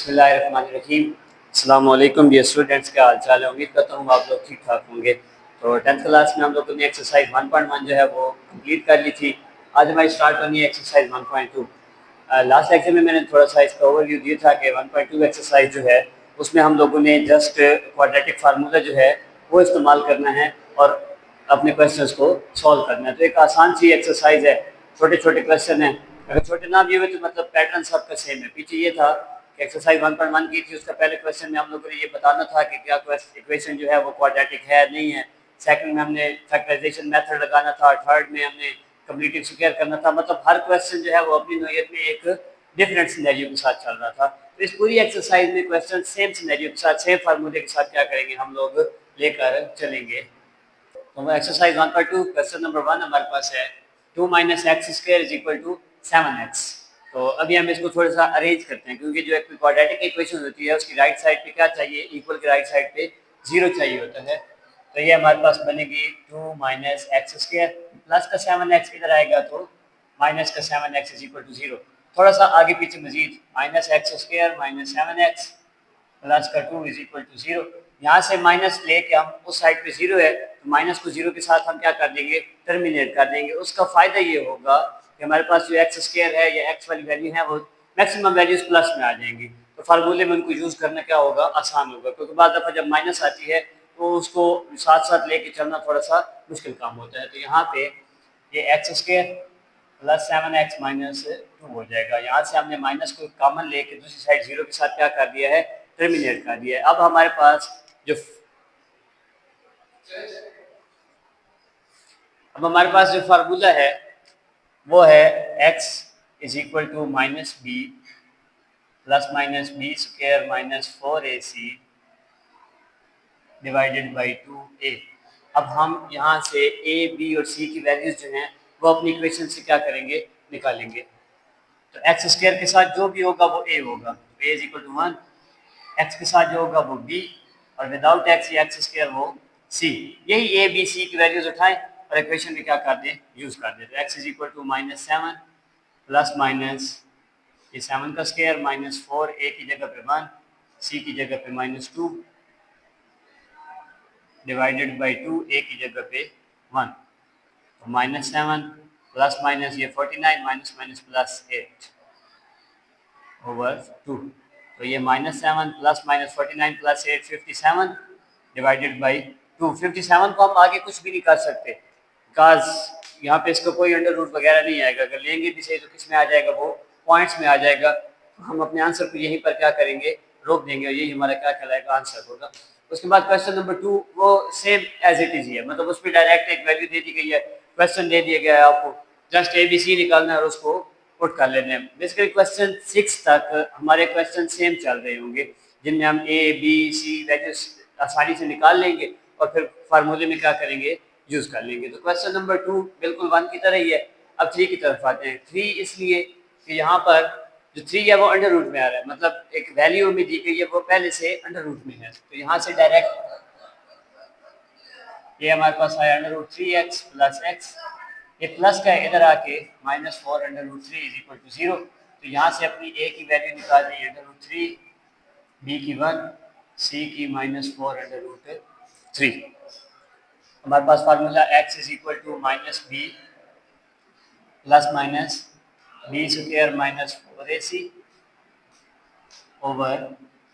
बिस्मिल्लाहिर्रहमानिर्रहीम। अस्सलाम वालेकुम डियर स्टूडेंट्स, क्या हाल चाल है। उम्मीद करता हूँ आप लोग ठीक ठाक होंगे। तो 10th क्लास में हम लोगों ने एक्सरसाइज 1.1 जो है वो कंप्लीट कर ली थी। आज हमारी स्टार्ट होनी है एक्सरसाइज 1.2। लास्ट लेक्चर में मैंने थोड़ा सा इसका ओवरव्यू दिया था कि 1.2 एक्सरसाइज जो है उसमें हम लोगों ने जस्ट क्वाड्रेटिक फार्मूला जो है वो इस्तेमाल करना है और अपने क्वेश्चंस को सॉल्व करना है। तो एक आसान सी एक्सरसाइज है, छोटे छोटे क्वेश्चन है। अगर छोटे ना भी हुए तो मतलब पैटर्न सबका सेम है। पीछे ये था कि एक्सरसाइज 1.1 की थी, उसका पहले क्वेश्चन में हम लोगों ने ये बताना था कि क्या इक्वेशन जो है वो क्वाड्रेटिक है नहीं है। सेकंड में हमने फैक्टराइजेशन मेथड लगाना था। थर्ड में हमने कम्प्लीटिव स्क्वायर करना था। मतलब हर क्वेश्चन जो है वो अपनी नोयत में एक डिफरेंट सिनेरियो के साथ चल रहा था। तो इस पूरी एक्सरसाइज में क्वेश्चन सेम सिनेरियो के साथ, सेम फार्मूले के साथ क्या करेंगे, हम लोग लेकर चलेंगे। तो एक्सरसाइज 1.2 क्वेश्चन नंबर 1 हमारे पास है 2 minus X square is equal to 7x। तो अभी हम इसको थोड़ा सा अरेंज करते हैं, क्योंकि जो एक क्वाड्रेटिक इक्वेशन होती है उसकी राइट साइड पे क्या चाहिए, इक्वल की राइट साइड पे 0 चाहिए होता है। तो ये हमारे पास बनेगी 2 माइनस एक्स स्क्वायर प्लस का 7x इधर आएगा तो माइनस का 7x इज इक्वल टू 0। थोड़ा सा आगे पीछे मजीद minus X square minus 7x plus का 2 इज इक्वल टू 0। यहाँ से माइनस लेके हम उस साइड पे 0 है तो माइनस को 0 के साथ हम क्या कर देंगे, टर्मिनेट कर देंगे। उसका फायदा ये होगा कि हमारे पास जो एक्स स्क्वायर है या एक्स वाली वैल्यू है वो मैक्सिमम वैल्यूज प्लस में आ जाएंगी। तो फार्मूले में उनको यूज़ करना क्या होगा, आसान होगा। क्योंकि बाद दफ़ा जब माइनस आती है तो उसको साथ साथ लेके चलना थोड़ा सा मुश्किल काम होता है। तो यहाँ पे ये x square plus 7x minus 2 हो जाएगा। यहाँ से हमने माइनस को कॉमन लेके दूसरी साइड 0 के साथ क्या कर दिया है, टर्मिनेट कर दिया है। अब हमारे पास जो फार्मूला है वो है x is equal to minus B plus minus B square minus 4ac divided by 2a। अब हम यहाँ से a, b और c की वैल्यूज जो हैं वो अपनी इक्वेशन से क्या करेंगे, निकालेंगे। तो एक्स स्क्वायर के साथ जो भी होगा वो a होगा, तो a is equal to 1। X के साथ जो होगा वो b और विदाउट एक्स या एक्स स्क्वायर वो c। यही a b c की वैल्यूज उठाएं और इक्वेशन में क्या कर दें, यूज कर दें। तो x is equal to minus 7 plus minus ये 7 का स्क्वायर माइनस 4 a की जगह पे 1 c की जगह पे माइनस 2 डिवाइडेड बाई 2 a की जगह पे 1। तो माइनस 7 प्लस माइनस ये 49 माइनस माइनस प्लस 8 ओवर 2। तो ये minus 7 plus minus 49 plus 8 57 divided by 2। 57 को हम आगे कुछ भी नहीं कर सकते बिकॉज यहाँ पे इसका कोई अंडर रूट वगैरह नहीं आएगा। अगर लेंगे भी सही तो किस में आ जाएगा, वो पॉइंट्स में आ जाएगा। तो हम अपने आंसर को यहीं पर क्या करेंगे, रोक देंगे और यही हमारा क्या कहलाएगा, आंसर होगा। उसके बाद क्वेश्चन नंबर 2 वो सेम एज इट इज ही है, मतलब उस पर डायरेक्ट एक वैल्यू दे दी गई है, क्वेश्चन दे दिया गया है, आपको जस्ट ए बी सी निकालना है और उसको पुट कर लेने हैं। बेसिकली क्वेश्चन 6 तक हमारे क्वेश्चन सेम चल रहे होंगे, जिनमें हम ए बी सी वैल्यूज आसानी से निकाल लेंगे और फिर फार्मूले में क्या करेंगे, यूज कर लेंगे। तो क्वेश्चन नंबर 2 बिल्कुल 1 की तरह ही है। अब 3 की तरफ आते हैं। 3 इसलिए कि यहाँ पर जो 3 है वो अंडर रूट में आ रहा है, मतलब एक वैल्यू में दी गई है वो पहले से अंडर रूट में है। तो यहाँ से डायरेक्ट ये हमारे पास आया under root 3x plus X. ये प्लस का इधर आके minus 4 under root 3 is equal to 0। तो यहाँ से अपनी a की वैल्यू निकाल दी अंडर रूट 3, b की 1, c की माइनस 4 अंडर रूट 3। हमारे पास formula x is equal to minus B plus minus B square minus 4ac over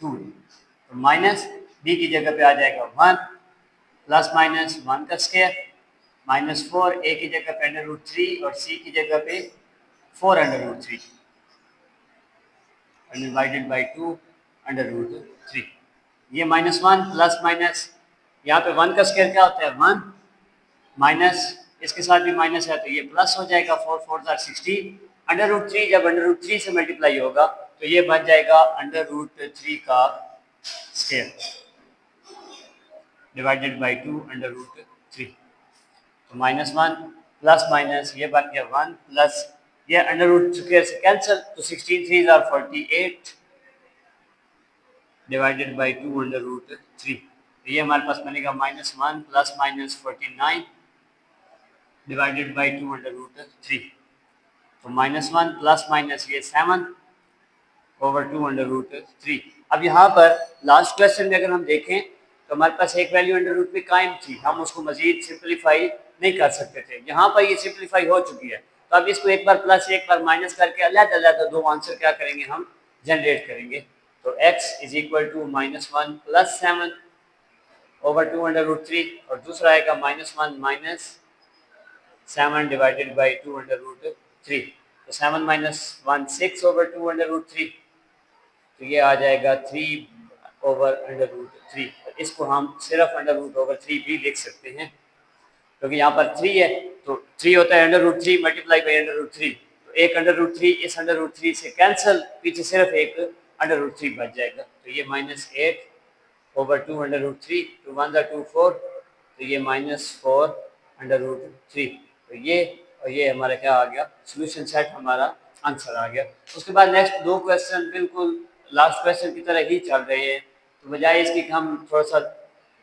2। तो माइनस बी की जगह पे आ जाएगा 1 प्लस माइनस 1 का स्क्वायर माइनस 4 a की जगह पे अंडर रूट 3 और c की जगह पे 4 under root 3 divided by 2 under root 3। ये माइनस 1 प्लस माइनस यहाँ पे 1 का स्क्वायर क्या होता है 1 माइनस इसके साथ भी माइनस है तो ये प्लस हो जाएगा 4 4 16 अंडर रूट 3। जब अंडर रूट 3 से मल्टीप्लाई होगा तो ये बन जाएगा अंडर रूट 3 का square divided by 2 under root 3। तो माइनस 1 प्लस माइनस ये बन गया 1 प्लस ये अंडर रूट स्क्वायर से कैंसिल तो 16 3 or 48 divided by 2 under root 3। तो ये हमारे पास बनेगा minus 1 plus minus 49 divided by 2 under root 3। तो माइनस 1 प्लस माइनस ये 7 ओवर 2√3। अब यहाँ पर लास्ट क्वेश्चन में अगर हम देखें तो हमारे पास एक वैल्यू अंडर रूट में कायम थी, हम उसको मजीद सिंपलीफाई नहीं कर सकते थे। यहाँ पर ये सिंपलीफाई हो चुकी है, तो अब इसको एक बार प्लस एक बार माइनस करके अलग अलग दो आंसर क्या करेंगे, हम जनरेट करेंगे। तो x is equal to -1 plus 7 over 2√3 और दूसरा आएगा -1 माइनस 7 डिवाइडेड बाई 2√3। तो 7 माइनस 1 6 ओवर 2√3, तो ये आ जाएगा 3 ओवर √3। इसको हम सिर्फ √3 भी लिख सकते हैं, क्योंकि यहाँ पर 3 है तो 3 होता है √3 मल्टीप्लाई बाई √3। तो एक √3 इस √3 से कैंसिल, पीछे सिर्फ एक √3 बच जाएगा। तो ये -8 ओवर 2√3, 2 1 2 4, तो ये -4√3। तो ये और ये हमारा क्या आ गया, सोल्यूशन सेट हमारा आंसर आ गया। उसके बाद नेक्स्ट दो क्वेश्चन बिल्कुल लास्ट क्वेश्चन की तरह ही चल रहे हैं, तो बजाय इसकी कि हम थोड़ा सा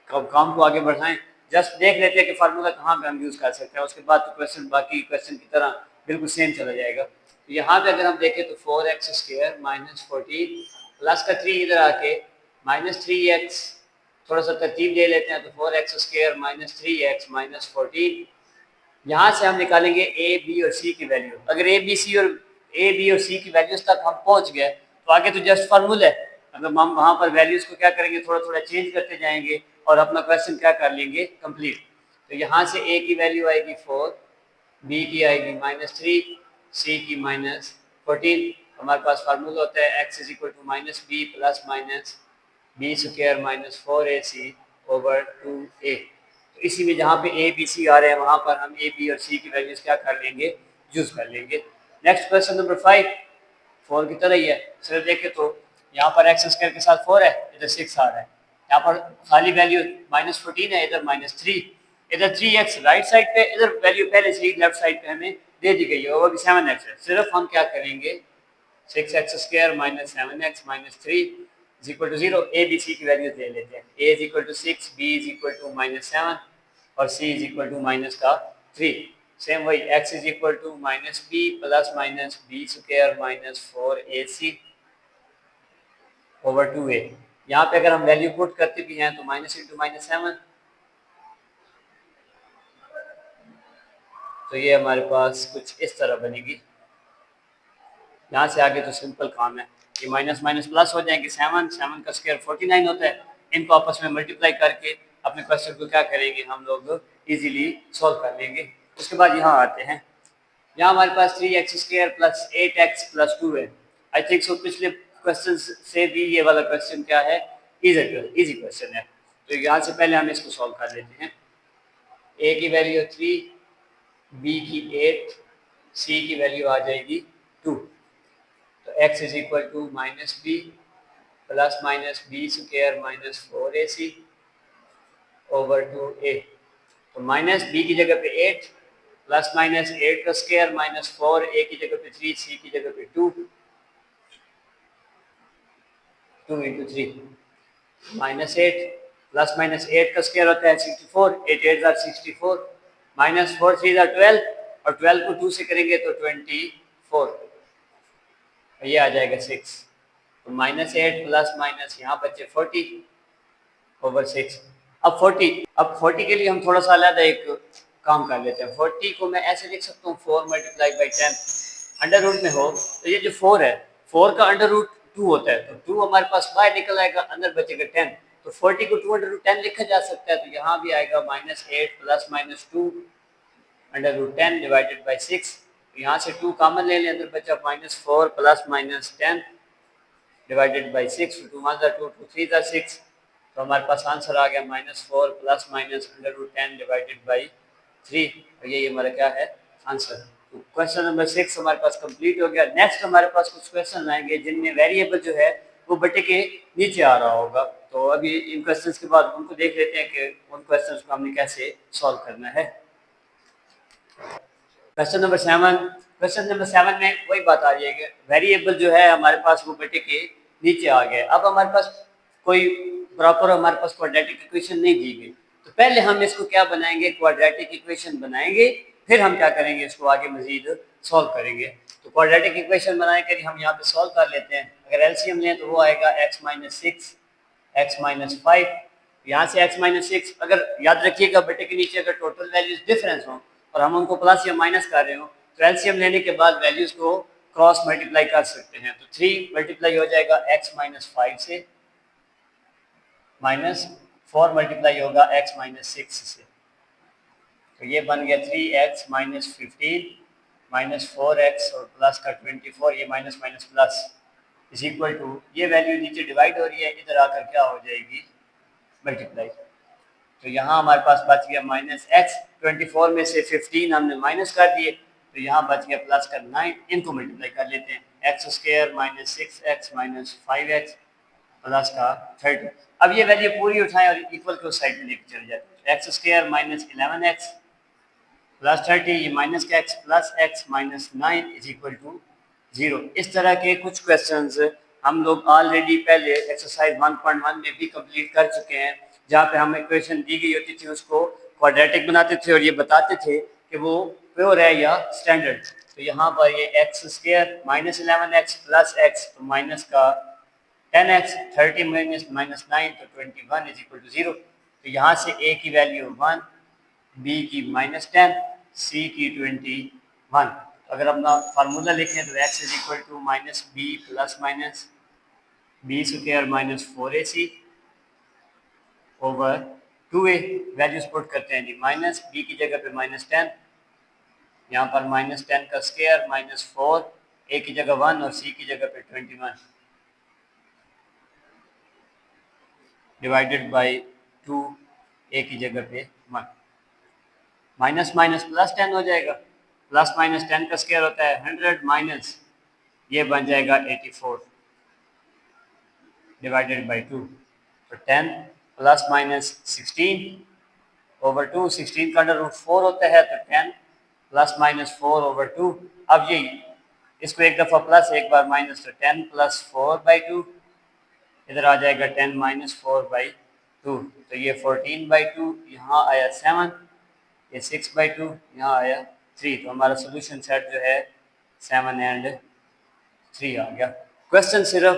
काम को आगे बढ़ाएं, जस्ट देख लेते हैं कि फार्मूला कहाँ पे हम यूज़ कर सकते हैं। उसके बाद तो क्वेश्चन बाकी क्वेश्चन की तरह बिल्कुल सेम चला जाएगा। तो यहाँ पे अगर हम देखें तो 4x² माइनस 14 प्लस का 3 इधर आके -3x, थोड़ा सा तरतीब दे लेते हैं तो 4x² माइनस 3x माइनस 14। यहाँ से हम निकालेंगे ए बी और सी की वैल्यू। अगर ए बी और सी की वैल्यूज तक हम पहुँच गए तो आगे तो जस्ट फार्मूला है। मतलब हम वहाँ पर वैल्यूज को क्या करेंगे, थोड़ा थोड़ा चेंज करते जाएंगे और अपना क्वेश्चन क्या कर लेंगे, कंप्लीट। तो यहाँ से ए की वैल्यू आएगी 4, बी की आएगी -3, सी की -14। हमारे पास फार्मूला होता है x is equal to -b plus minus B square -4ac over 2a। तो इसी में जहाँ पे ए बी सी आ रहे हैं वहाँ पर हम ए बी और सी की वैल्यूज क्या कर लेंगे, यूज कर लेंगे। नेक्स्ट क्वेश्चन नंबर 5 4 की तरह ही है। सिर्फ देखें तो यहाँ पर x² के साथ 4 है, इधर 6 आ रहा है। यहाँ पर खाली वैल्यू -14 है, इधर -3, इधर 3x राइट साइड पे, इधर वैल्यू पहले से ही लेफ्ट साइड पे हमें दे दी गई है, वो भी 7x है। सिर्फ हम क्या करेंगे 6x² minus 7x minus 3 is equal to 0, A B C की वैल्यू दे लेते हैं। a is equal to 6, b is equal to -7 और c is equal to -3। Same वही x is equal to -b plus minus B square -4ac over 2a। यहाँ पे अगर हम वैल्यू पुट करते भी हैं तो माइनस इंटू -7, तो ये हमारे पास कुछ इस तरह बनेगी। यहाँ से आगे तो सिंपल काम है, ये माइनस माइनस प्लस हो जाएंगे। 7 का स्क्वायर 49 होता है, इनको आपस में मल्टीप्लाई करके अपने क्वेश्चन को क्या करेंगे, हम लोग इजीली सॉल्व कर लेंगे। उसके बाद यहाँ आते हैं, यहाँ हमारे पास 3x² प्लस 8x प्लस 2 है। आई थिंक सो पिछले क्वेश्चन से भी ये वाला क्वेश्चन क्या है, इजी क्वेश्चन है। तो यहाँ से पहले हम इसको सॉल्व कर लेते हैं। a की वैल्यू 3, b की 8, c की वैल्यू आ जाएगी 2। तो x is equal to -b plus minus B square -4ac over 2a। तो माइनस बी की जगह पे 8 प्लस माइनस 8 का स्क्वायर -4, a की जगह पे 3, c की जगह पे 2 इंटू 3 -8 प्लस माइनस 8 का स्क्वायर होता है 64, 8 8 are 64 -4 3 are 12 और 12 को 2 से करेंगे तो 24, ये आ जाएगा 6। तो -8 प्लस माइनस यहाँ बचे 40 ओवर 6। अब 40 के लिए हम थोड़ा सा अलग एक काम कर लेते हैं। 40 को मैं ऐसे लिख सकता हूँ 4 मल्टीप्लाई बाई 10 अंडर रूट में हो, तो ये जो 4 है 4 का अंडर रूट 2 होता है, तो 2 हमारे पास बाहर निकल आएगा, अंदर बचेगा 10। तो 40 को 2 अंडर रूट 10 लिखा जा सकता है। तो यहाँ भी आएगा -8 plus minus 2 under root 10 divided by 6। यहाँ से 2 कॉमन ले लें, अंदर बचा -4 प्लस माइनस 10 डिवाइडेड बाई 6। 2 1 2 2 3 6, तो हमारे पास आंसर आ गया -4 plus minus under root 10 divided by 3। और ये हमारा क्या है आंसर। तो क्वेश्चन नंबर 6 हमारे पास कंप्लीट हो गया। नेक्स्ट हमारे पास कुछ क्वेश्चन आएंगे जिनमें वेरिएबल जो है वो बटे के नीचे आ रहा होगा। तो अभी इन क्वेश्चंस के बाद उनको देख लेते हैं कि उन क्वेश्चंस को हमने कैसे सॉल्व करना है। क्वेश्चन नंबर 7 में वही बात आ रही है कि वेरिएबल जो है हमारे पास वो बटे के नीचे आ गया। अब हमारे पास कोई प्रॉपर हमारे पास क्वाड्रेटिक इक्वेशन नहीं दी गई, तो पहले हम इसको क्या बनाएंगे, क्वाड्रेटिक इक्वेशन बनाएंगे, फिर हम क्या करेंगे, इसको आगे मजीद सॉल्व करेंगे। तो क्वाड्रेटिक इक्वेशन बनाने के लिए हम यहाँ पे सॉल्व कर लेते हैं। अगर एलसीएम लें तो वो आएगा x minus six x minus five, यहाँ से x माइनस सिक्स, अगर याद रखिएगा बेटे के नीचे अगर टोटल वैल्यूज डिफरेंस हो और हम उनको प्लस या माइनस कर रहे हो तो एलसीएम लेने के बाद वैल्यूज को क्रॉस मल्टीप्लाई कर सकते हैं। तो 3 मल्टीप्लाई हो जाएगा x माइनस फाइव से, माइनस 4 मल्टीप्लाई होगा x माइनस सिक्स से, तो ये बन गया 3x माइनस 15 माइनस 4x और प्लस का 24, ये minus minus plus is equal to, ये वैल्यू नीचे डिवाइड हो रही है, इधर आकर क्या हो जाएगी मल्टीप्लाई। तो यहाँ हमारे पास बच गया माइनस एक्स, 24 में से 15 हमने माइनस कर दिए, तो यहाँ बच गया प्लस का 9, इनको मल्टीप्लाई कर लेते हैं। X square minus six x minus five x plus का 30। अब ये वैल्यू पूरी उठाएं और इक्वल को साइड में लेकर चले जाते हैं। X square minus 11x plus 30, ये माइनस का x plus x minus 9 is equal to 0। इस तरह के कुछ क्वेश्चंस हम लोग ऑलरेडी पहले एक्सरसाइज 1.1 में भी कंप्लीट कर चुके हैं, जहाँ पे हमें इक्वेशन दी गई होती थी उसको क्वाड्रेटिक बनाते थे और ये बताते थे कि वो प्योर है या स्टैंडर्ड। तो यहाँ पर ये x square minus 11x plus x, तो माइनस का 10x, 30 माइनस माइनस 9 तो 21 इज इक्वल टू 0। तो यहाँ से a की वैल्यू 1, b की माइनस 10, c की 21। अगर अपना फार्मूला लिखें तो x is equal to minus B plus minus B square minus 4ac over 2a, values put करते हैं जी। माइनस b की जगह पे माइनस 10, यहाँ पर माइनस 10 का स्क्वायर माइनस 4, a की जगह 1 और c की जगह पे 21 डिवाइडेड बाई 2, a की जगह पे 1। माइनस माइनस प्लस 10 हो जाएगा, प्लस माइनस 10 का स्क्वायर होता है 100 माइनस, ये बन जाएगा 84 डिवाइडेड बाई 2। तो 10 प्लस माइनस 16 ओवर 2, 16 का अंडर रूट 4 होता है, तो 10 प्लस माइनस 4 ओवर 2। अब ये इसको एक दफ़ा प्लस एक बार माइनस, तो 10 प्लस 4 बाई 2, इधर आ जाएगा 10 माइनस 4 बाई 2, तो ये 14 बाई 2, यहाँ आया 7, ये 6 बाई 2, यहाँ आया 3। तो हमारा सोल्यूशन सेट जो है 7 एंड 3 आ गया। क्वेश्चन सिर्फ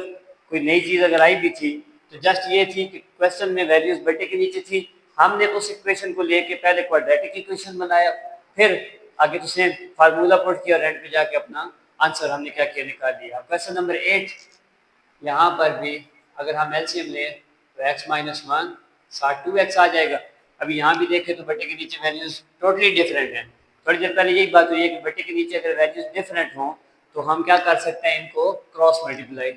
कोई नई चीज़ अगर आई भी थी तो जस्ट ये थी कि क्वेश्चन में वैल्यूज बेटे के नीचे थी, हमने उस इक्वेशन को लेके पहले क्वाड्रेटिक इक्वेशन बनाया, फिर आगे उसने फार्मूला पुट किया और एंड पे जाके अपना आंसर हमने क्या किया निकाल लिया। क्वेश्चन नंबर 8, यहाँ पर भी अगर हम एलसीएम लें तो x माइनस 1 साथ 2x आ जाएगा। अभी यहाँ भी देखें तो बेटे के नीचे वैल्यूज टोटली डिफरेंट हैं। थोड़ी देर पहले यही बात हुई है कि बेटे के नीचे अगर वैल्यूज डिफरेंट हों तो हम क्या कर सकते हैं, इनको क्रॉस मल्टीप्लाई।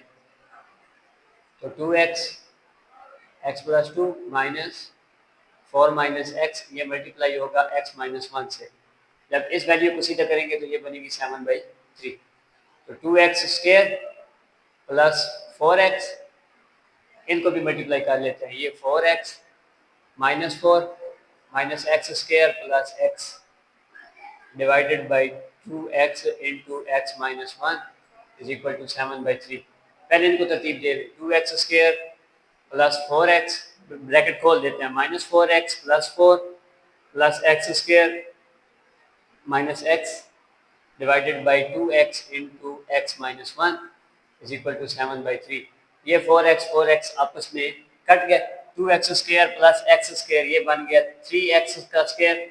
तो 2x x plus 2 minus 4 minus x, ये मल्टीप्लाई होगा x माइनस 1 से। जब इस वैल्यू को सीधा करेंगे तो ये बनेगी 7/3। तो 2x स्क्वायर प्लस 4x, इनको भी मल्टीप्लाई कर लेते हैं। ये 4x minus 4 minus X square plus x divided by 2x into X minus 1 is equal to 7/3। पहले इनको तरतीब दे दें, 2x square plus 4x, bracket खोल देते हैं, minus 4x plus 4 plus X square minus X divided by 2x into X minus 1 is equal to 7/3। ये 4x आपस में कट गया, 2x square plus X square ये बन गया 3x का स्क्वायर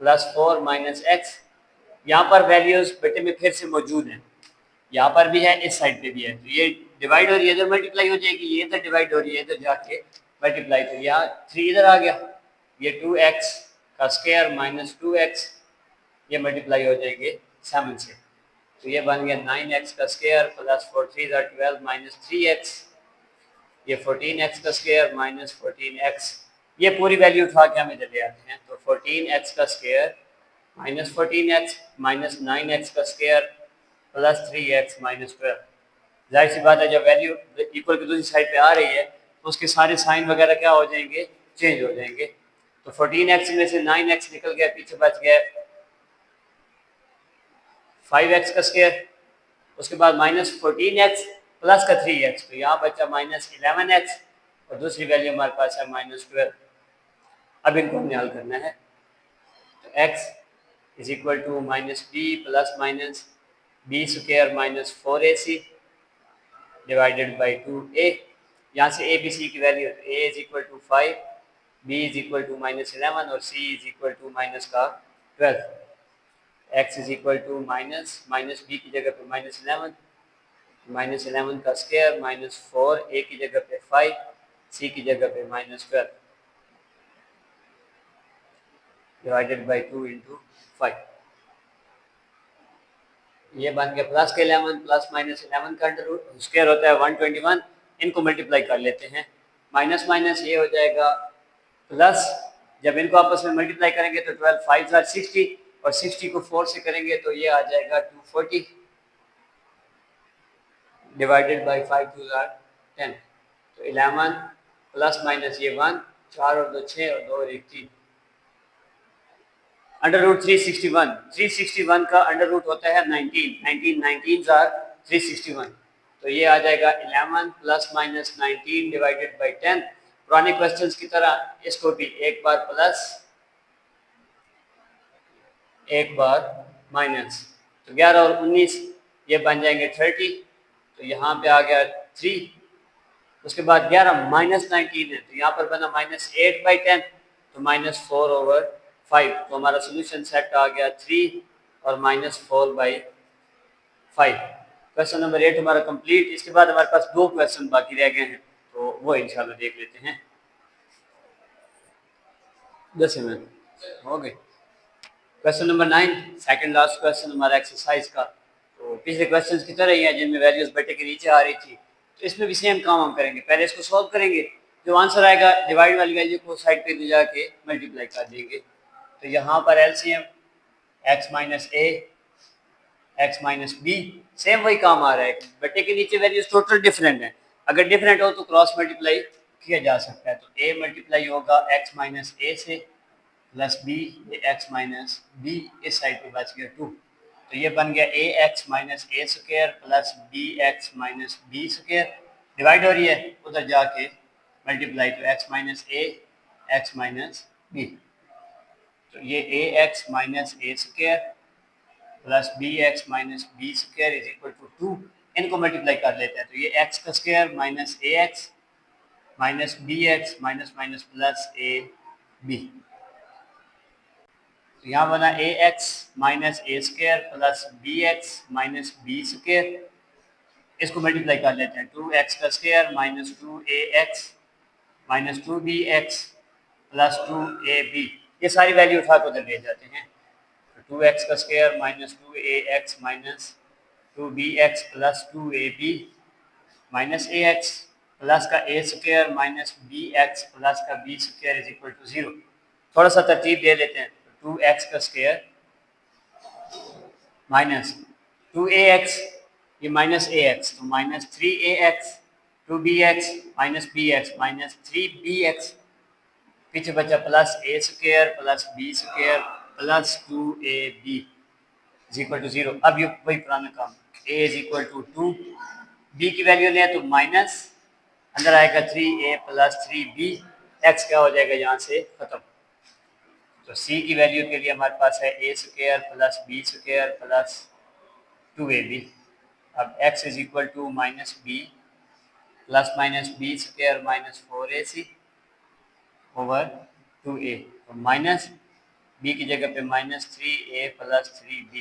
प्लस 4 माइनस एक्स। यहाँ पर वैल्यूज बेटे में फिर से मौजूद हैं, यहाँ पर भी है, इस साइड पे भी है, तो ये डिवाइड हो रही है, इधर मल्टीप्लाई हो जाएगी, ये इधर डिवाइड हो रही है, इधर जाके मल्टीप्लाई, तो यहाँ 3 इधर आ गया, ये 2x का स्क्वायर माइनस 2x ये मल्टीप्लाई हो जाएंगे 7 से, तो ये बन गया 9x का स्क्वायर प्लस 4 3 12 माइनस 3x, ये 14x का स्क्वायर माइनस 14x। ये पूरी वैल्यू उठा के हम इधर ले आते हैं, तो 14x का square minus 14x minus 9x का स्क्वायर प्लस 3x माइनस 12। जाहिर सी बात है जब वैल्यू इक्वल की दूसरी साइड पे आ रही है तो उसके सारे साइन वगैरह क्या हो जाएंगे, चेंज हो जाएंगे। तो 14x में से 9x निकल गया, पीछे बच गया 5x का स्क्वायर, उसके बाद माइनस 14x प्लस का 3x, तो यहाँ बचा माइनस 11x और दूसरी वैल्यू हमारे पास है माइनस 12। अब इनको हमने हल करना है, तो x is equal to minus B plus minus B square minus 4ac divided by 2a। यहाँ से ए बी सी की value A is equal to 5, B is equal to -11 और C is equal to minus का 12। X is equal to minus minus B की जगह पे -11, -11 का square -4, A की जगह पे 5, सी की जगह पे -12 डिवाइडेड बाई 2 इंटू 5। ये बन गया प्लस के 11 प्लस -11 का अंडर रूट स्क्वायर होता है 121। इनको मल्टीप्लाई कर लेते हैं, माइनस माइनस ये हो जाएगा प्लस। जब इनको आपस में मल्टीप्लाई करेंगे तो 12 5 जार 60 और 60 को 4 से करेंगे तो ये आ जाएगा 240 डिवाइडेड बाई 5 2 जार 10। तो 11 प्लस माइनस ये 1, 4 और 2 6 और 2 और 1 3 अंडर रूट 361। 361 का अंडर रूट होता है 19, 19 जार 361। तो ये आ जाएगा 11 प्लस माइनस 19 डिवाइडेड बाई 10। पुराने क्वेश्चंस की तरह इसको भी एक बार प्लस एक बार माइनस, तो 11 और 19 ये बन जाएंगे 30। तो यहाँ पे आ गया 3। उसके बाद 11 माइनस 19 है तो यहाँ पर बना -8/10, तो -4/5। तो हमारा सोल्यूशन सेट आ गया 3 और -4/5। क्वेश्चन नंबर 8 हमारा कंप्लीट। इसके बाद हमारे पास 2 क्वेश्चन बाकी रह गए हैं, तो वो इंशाल्लाह देख लेते हैं। 10 मिनट हो गए। Question number 9, second last question हमारा एक्सरसाइज का। तो पिछले क्वेश्चंस की तरह ही है जिनमें वैल्यूज बेटे के नीचे आ रही थी, तो इसमें भी सेम काम हम करेंगे। पहले इसको सॉल्व करेंगे, जो आंसर आएगा डिवाइड वाली वैल्यू को साइड पे ले जाके मल्टीप्लाई कर देंगे। तो यहाँ पर LCM x minus A X minus B, same वही काम आ रहा है। बेटे के नीचे वैल्यूज टोटल डिफरेंट है, अगर डिफरेंट हो तो क्रॉस मल्टीप्लाई किया जा सकता है। तो ए मल्टीप्लाई होगा x माइनस ए से प्लस बी, ये x माइनस बी, इस साइड पे बच गया 2। तो ये बन गया A X minus A square plus B X minus B square. Divide हो रही है उधर जाके मल्टीप्लाई, तो x minus A X minus B. तो ये A X minus A square plus B X minus B square is equal to 2। इनको multiply कर लेते हैं, तो ये एक्स का square minus A X minus B X minus minus plus A B. तो यहाँ बना A X minus A square plus B X minus B square. इसको मल्टीप्लाई कर लेते हैं, 2x का square minus 2ax minus 2bx plus 2ab। ये सारी वैल्यू उठा कर उधर ले जाते हैं। 2x का square minus 2ax minus 2bx plus 2ab minus ax plus का a square minus bx plus का b square is equal to 0। थोड़ा सा तरतीब दे देते हैं। 2x का स्क्वायर माइनस 2ax, ये माइनस ax, तो minus 3ax, 2bx minus bx minus 3bx, पीछे बचा plus a square plus b square plus 2ab is equal to 0। अब ये वही पुराना काम, a is equal to 2, b की वैल्यू लें तो माइनस, अंदर आएगा 3a प्लस 3b, x क्या हो जाएगा यहाँ से खत्म। तो c की वैल्यू के लिए हमारे पास है a square plus b square plus 2ab। अब x is equal to minus B plus minus B square minus 4ac over 2a। तो माइनस b की जगह पे minus 3a plus 3b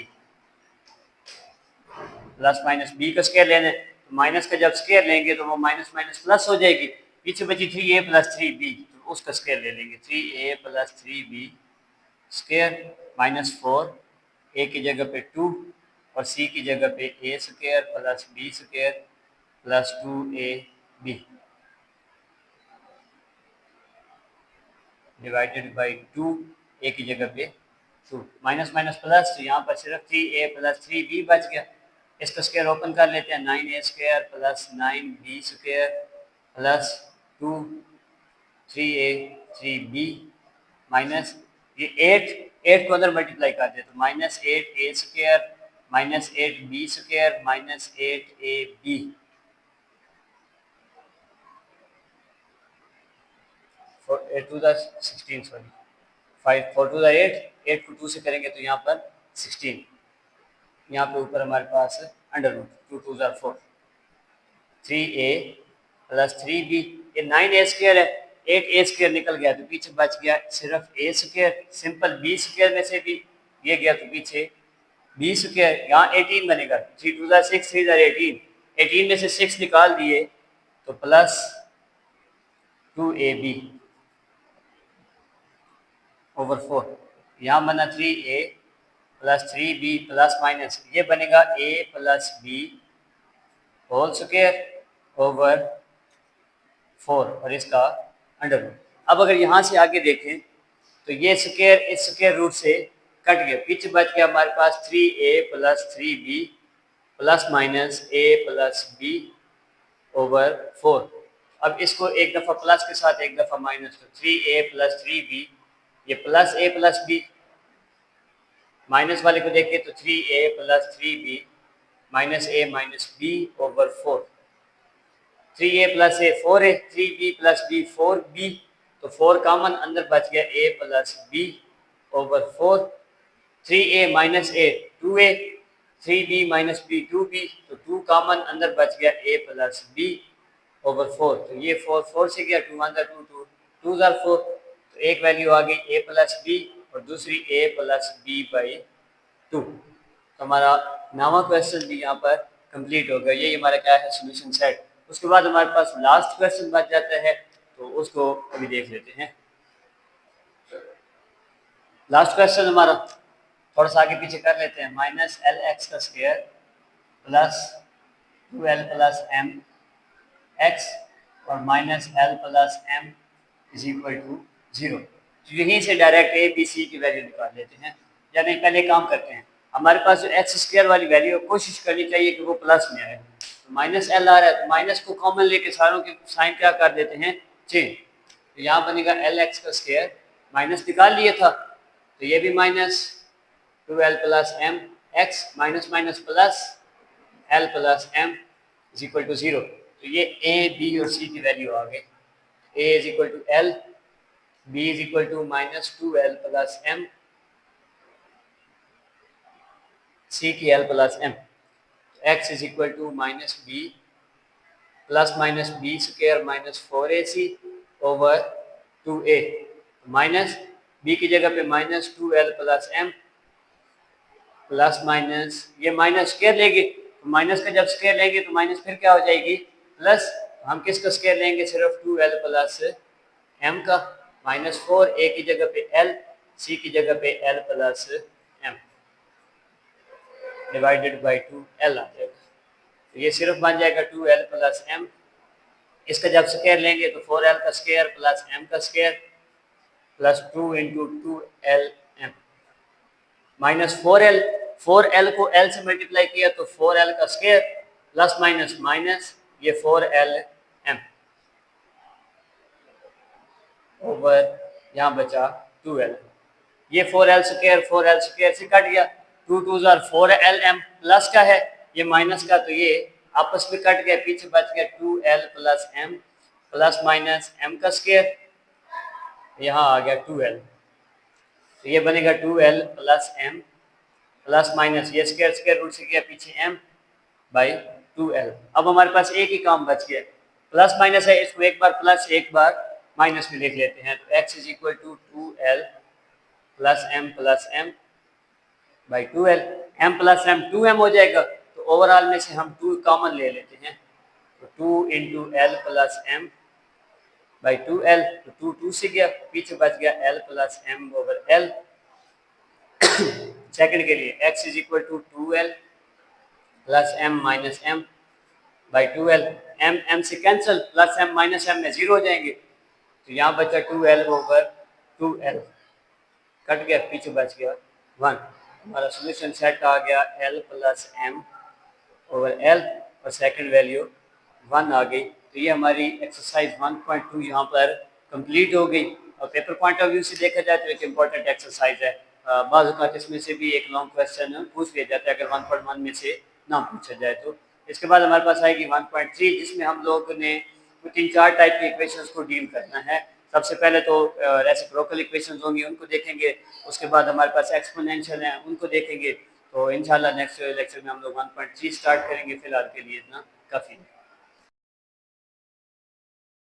plus minus b का स्क्वायर लेना है, तो minus का जब स्क्वायर लेंगे तो वो माइनस माइनस प्लस हो जाएगी। पीछे बची 3a प्लस 3b, तो उसका स्क्वायर ले लेंगे, 3a plus 3b square minus 4, a की जगह पे 2 और c की जगह पे a square plus b square plus 2ab divided by 2, a की जगह पे 2, माइनस माइनस प्लस, तो यहाँ पर सिर्फ 3a प्लस 3b बच गया। इसका स्क्वायर ओपन कर लेते हैं, 9a square plus 9b square plus 2 3a 3b minus ये 8 को अंदर मल्टीप्लाई कर दे तो minus 8a square minus 8b square minus 8ab 8 to the 16, sorry 5 4 to the 8, 8 को 2 से करेंगे तो यहाँ पर 16 यहाँ पे ऊपर हमारे पास under root 2 2 4 3a plus 3b, ये 9a² है, 8a² निकल गया तो पीछे बच गया सिर्फ a²। सिंपल b² में से भी ये गया तो पीछे b², यहाँ 18 बनेगा। 3 2 6 3 18, 18 में से 6 निकाल दिए तो प्लस 2ab ओवर 4, यहाँ बना 3a plus 3b plus minus ये बनेगा a plus b whole square over 4 और इसका अंडर रूट। अब अगर यहाँ से आगे देखें तो ये स्क्वायर इस स्क्वायर रूट से कट गया, पीछे बच गया हमारे पास 3a plus 3b plus minus a plus b over 4। अब इसको एक दफ़ा प्लस के साथ एक दफ़ा माइनस, तो 3a प्लस 3b, ये plus a plus b, minus वाले को देखें तो 3a plus 3b minus a minus b over 4। 3a plus a 4a, 3b plus b 4b, तो 4 कॉमन अंदर बच गया a plus b over 4। 3a minus a 2a, 3b minus b 2b, तो 2 common अंदर बच गया a प्लस b ओवर 4। तो ये 4 4 से गया, 2 अंदर 2 2 2 4, तो एक वैल्यू आ गई a प्लस b और दूसरी a प्लस b बाई 2। तो हमारा नामा क्वेश्चन भी यहाँ पर कंप्लीट हो गया। ये हमारा क्या है सोल्यूशन सेट। उसके बाद हमारे पास लास्ट क्वेश्चन बच जाता है, तो उसको अभी देख लेते हैं। लास्ट क्वेश्चन हमारा थोड़ा सा आगे पीछे कर लेते हैं। माइनस एल एक्स का square plus 2l plus M X और minus L plus M is equal to 0। तो यहीं से डायरेक्ट ए बी सी की वैल्यू निकाल लेते हैं। यानी पहले काम करते हैं, हमारे पास जो एक्स स्क्वायर वाली वैल्यू कोशिश करनी चाहिए कि वो प्लस में आए। तो माइनस एल आ रहा है तो माइनस को कॉमन लेके सारों के साइन क्या कर देते हैं, चेंज। तो यहाँ बनेगा एल एक्स का स्क्वायर, माइनस निकाल लिया था तो ये भी minus 2l plus M X minus minus plus L plus M is equal to 0। तो ये ए बी और सी की वैल्यू आ गई। A is equal to L, B is equal to minus 2l plus M, C की L plus M. X is equal to minus B plus minus B square minus 4ac over 2a, minus B की जगह पे minus 2l plus M plus minus ये minus square लेंगे, तो minus का जब square लेंगे तो माइनस फिर क्या हो जाएगी प्लस। हम किसका स्क्वायर लेंगे, सिर्फ 2l प्लस एम का, माइनस 4 ए की जगह पे एल, सी की जगह पे L plus M divided by 2l आ जाएगा। तो ये सिर्फ बन जाएगा 2l प्लस एम। इसका जब स्क्वायर लेंगे तो 4l का स्क्वायर प्लस एम का square plus 2 into 2l M minus 4l, 4l को l से मल्टीप्लाई किया तो 4l का स्क्वायर प्लस माइनस माइनस ये 4l एम ओवर यहाँ बचा 2l। ये 4l स्क्वायर से कट गया, 2 2 4l एम प्लस का है ये माइनस का, तो ये आपस में कट गया, पीछे बच गया 2l plus M plus minus M का स्क्वायर, यहाँ आ गया 2l। तो ये बनेगा 2l plus M plus minus ये स्क्वायर रूट से गया पीछे m बाई 2l। अब हमारे पास एक ही काम बच गया, प्लस माइनस है, इसको एक बार प्लस एक बार माइनस में लिख लेते हैं। तो x is equal to 2l plus m by 2l, m plus m 2m हो जाएगा, तो ओवरऑल में से हम 2 कॉमन ले लेते हैं, तो 2 into L plus M by 2l, तो 2 2 से गया, पीछे बच गया l plus m over l। Second के लिए x is equal to 2l plus m minus m by 2l, m से cancel, plus m minus m में 0 हो जाएंगे, तो यहाँ बचा 2l ओवर 2l, कट गया, पीछे बच गया 1। हमारा सोल्यूशन सेट आ गया l plus m over l और सेकंड वैल्यू 1 आ गई। तो ये हमारी एक्सरसाइज 1.2 यहाँ पर कंप्लीट हो गई। और पेपर पॉइंट ऑफ व्यू से देखा जाए तो एक इम्पॉर्टेंट एक्सरसाइज है। बाज़ औक़ात इसमें से भी एक लॉन्ग क्वेश्चन पूछ लिया जाता है अगर 1.1 में से ना पूछा जाए तो। इसके बाद हमारे पास आएगी 1.3 जिसमें हम लोग ने 3-4 टाइप के इक्वेशंस को डील करना है। सबसे पहले तो रेसिप्रोकल इक्वेशंस होंगी, उनको देखेंगे। उसके बाद हमारे पास एक्सपोनेंशियल हैं, उनको देखेंगे। तो इंशाल्लाह नेक्स्ट लेक्चर में हम लोग 1.3 स्टार्ट करेंगे। फिलहाल के लिए इतना काफ़ी है।